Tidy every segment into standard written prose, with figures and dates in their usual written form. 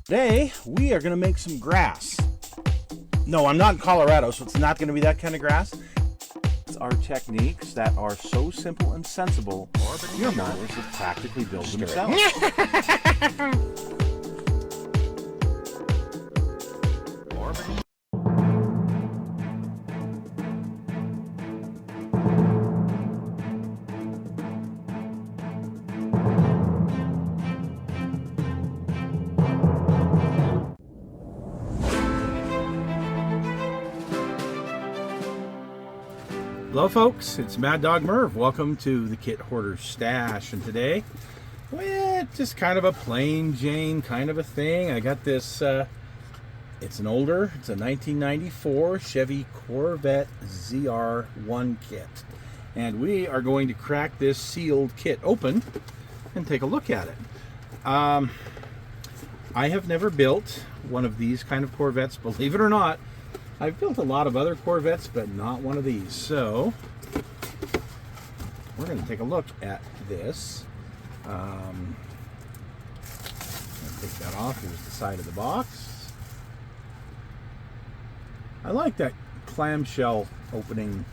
Today, we are going to make some grass. No, I'm not in Colorado, so it's not going to be that kind of grass. It's our techniques that are so simple and sensible, your mothers would practically build themselves. Hello folks, it's Mad Dog Merv. Welcome to the Kit Hoarder Stash, and today, well, just kind of a plain Jane kind of a thing. I got this, it's a 1994 Chevy Corvette ZR 1 kit. And we are going to crack this sealed kit open and take a look at it. I have never built one of these kind of Corvettes, believe it or not. I've built a lot of other Corvettes, but not one of these. So we're going to take a look at this. Take that off. Here's the side of the box. I like that clamshell opening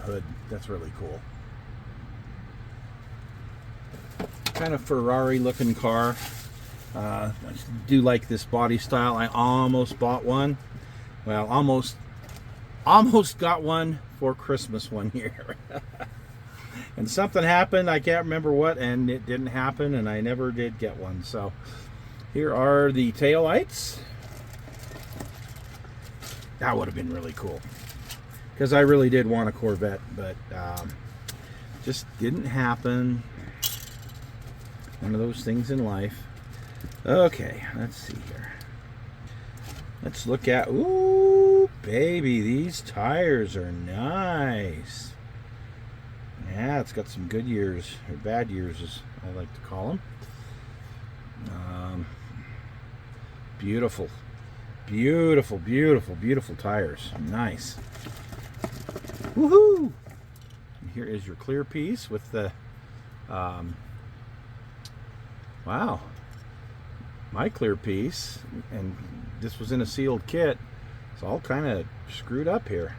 hood. That's really cool. Kind of Ferrari looking car. I do like this body style. I almost bought one. Well, almost got one for Christmas one year. And something happened, I can't remember what, and it didn't happen, and I never did get one. So here are the taillights. That would have been really cool, because I really did want a Corvette, but just didn't happen. One of those things in life. Okay, let's see here. Let's look at, ooh, baby, these tires are nice. Yeah, it's got some good years, or bad years as I like to call them. Beautiful, beautiful, beautiful, beautiful tires. Nice. Woohoo! And here is your clear piece with the, wow, my clear piece, and this was in a sealed kit. It's all kind of screwed up here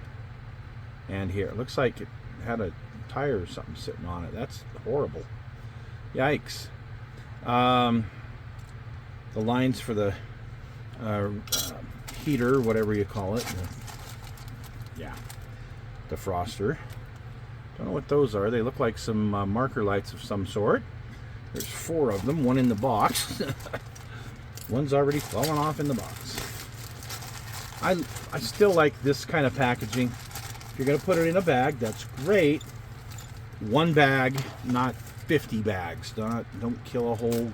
and here. It looks like it had a tire or something sitting on it. That's horrible. Yikes. The lines for the heater, whatever you call it, defroster. Don't know what those are. They look like some marker lights of some sort. There's 4 of them, one in the box. One's already fallen off in the box. I still like this kind of packaging. If you're going to put it in a bag, that's great. One bag, not 50 bags. Don't kill a whole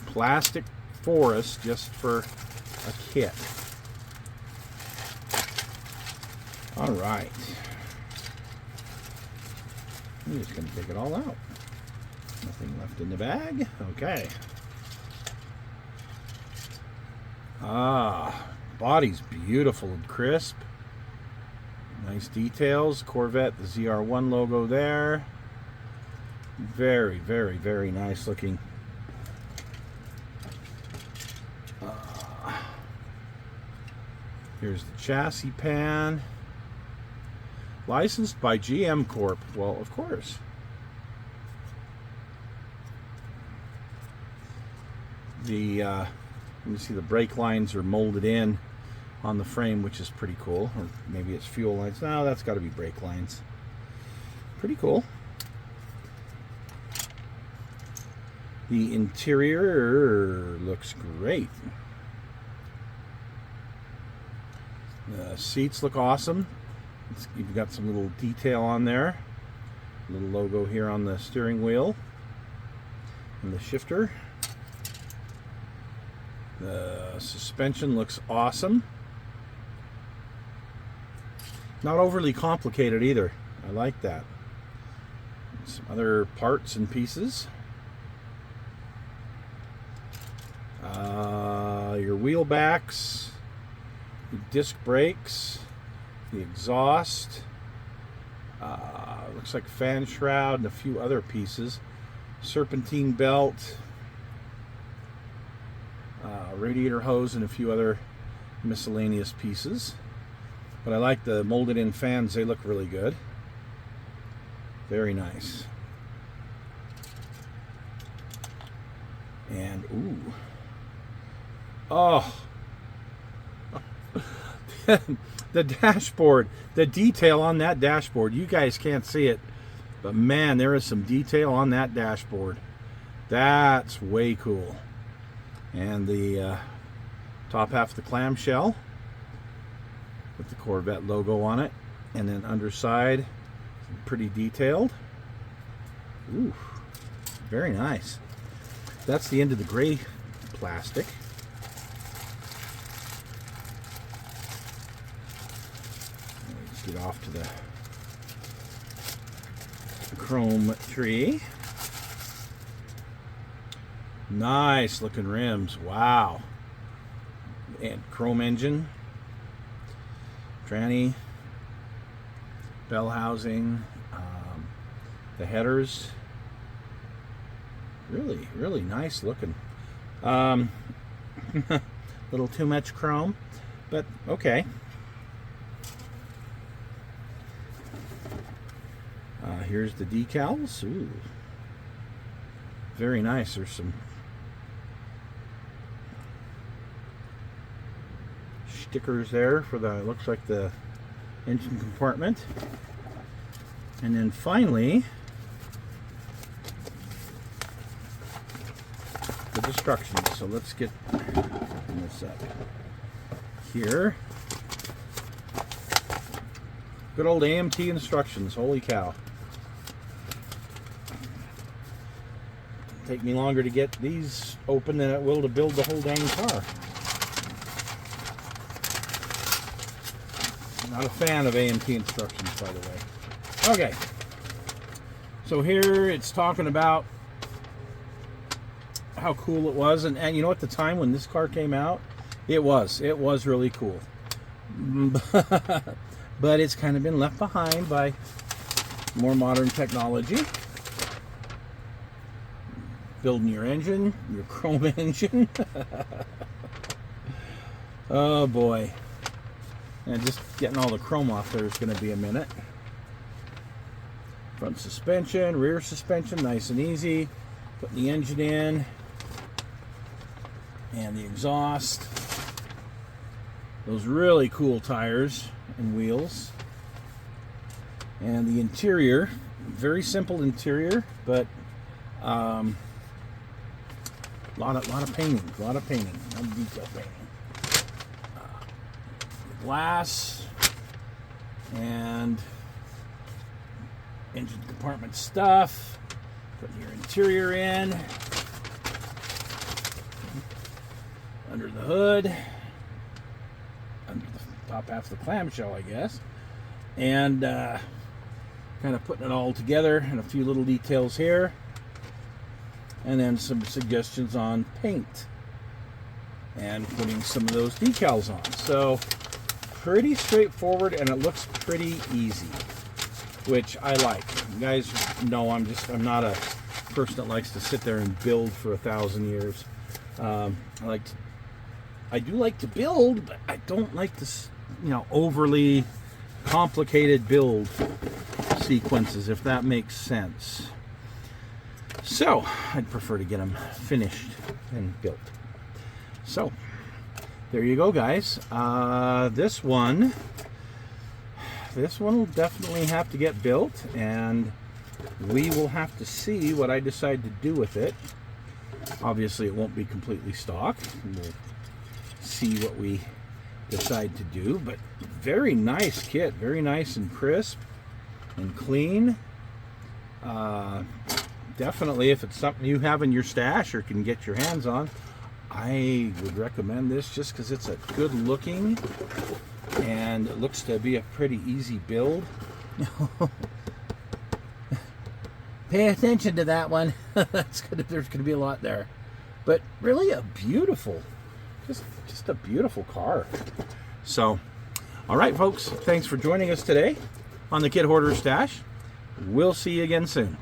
plastic forest just for a kit. All right. I'm just going to take it all out. Nothing left in the bag. Okay. Body's beautiful and crisp. Nice details. Corvette, the ZR1 logo there. Very, very, very nice looking. Here's the chassis pan. Licensed by GM Corp. Well, of course. You can see the brake lines are molded in on the frame, which is pretty cool. Or maybe it's fuel lines. No, that's got to be brake lines. Pretty cool. The interior looks great. The seats look awesome. You've got some little detail on there. Little logo here on the steering wheel and the shifter. The suspension looks awesome. Not overly complicated either. I like that. Some other parts and pieces. Your wheel backs, the disc brakes, the exhaust. Looks like fan shroud and a few other pieces. Serpentine belt. radiator hose and a few other miscellaneous pieces. But I like the molded in fans. They look really good. Very nice. And ooh. Oh. The dashboard, the detail on that dashboard, you guys can't see it, but man, there is some detail on that dashboard. That's way cool. And the top half of the clamshell with the Corvette logo on it, and then underside, pretty detailed. Ooh, very nice. That's the end of the gray plastic. Let's get off to the chrome tree. Nice looking rims. Wow. And chrome engine. Tranny. Bell housing. The headers. Really, really nice looking. Little too much chrome, but okay. Here's the decals. Ooh. Very nice. There's some stickers there for the, looks like the engine compartment. And then finally, the instructions. So let's get this up here. Good old AMT instructions. Holy cow. Take me longer to get these open than it will to build the whole dang car. Not a fan of AMT instructions, by the way. Okay. So here it's talking about how cool it was, and you know, at the time when this car came out, it was really cool. But it's kind of been left behind by more modern technology. Building your engine, your chrome engine. Oh boy. And just getting all the chrome off there is going to be a minute. Front suspension, rear suspension, nice and easy. Putting the engine in. And the exhaust. Those really cool tires and wheels. And the interior, very simple interior, but a lot of painting, a lot of detail painting. Glass and engine compartment stuff. Putting your interior in. Under the hood. Under the top half of the clamshell, I guess. And kind of putting it all together, and a few little details here. And then some suggestions on paint. And putting some of those decals on. So pretty straightforward, and it looks pretty easy, which I like. You guys know I'm not a person that likes to sit there and build for 1,000 years. I do like to build, but I don't like this, overly complicated build sequences, if that makes sense. So I'd prefer to get them finished and built. So there you go, guys. This one will definitely have to get built, and we will have to see what I decide to do with it. Obviously, it won't be completely stock. We'll see what we decide to do, but very nice kit, very nice and crisp and clean. Definitely, if it's something you have in your stash or can get your hands on, I would recommend this just because it's a good looking and it looks to be a pretty easy build. Pay attention to that one. There's going to be a lot there. But really a beautiful, just a beautiful car. So, all right, folks, thanks for joining us today on the Kit Hoarder Stash. We'll see you again soon.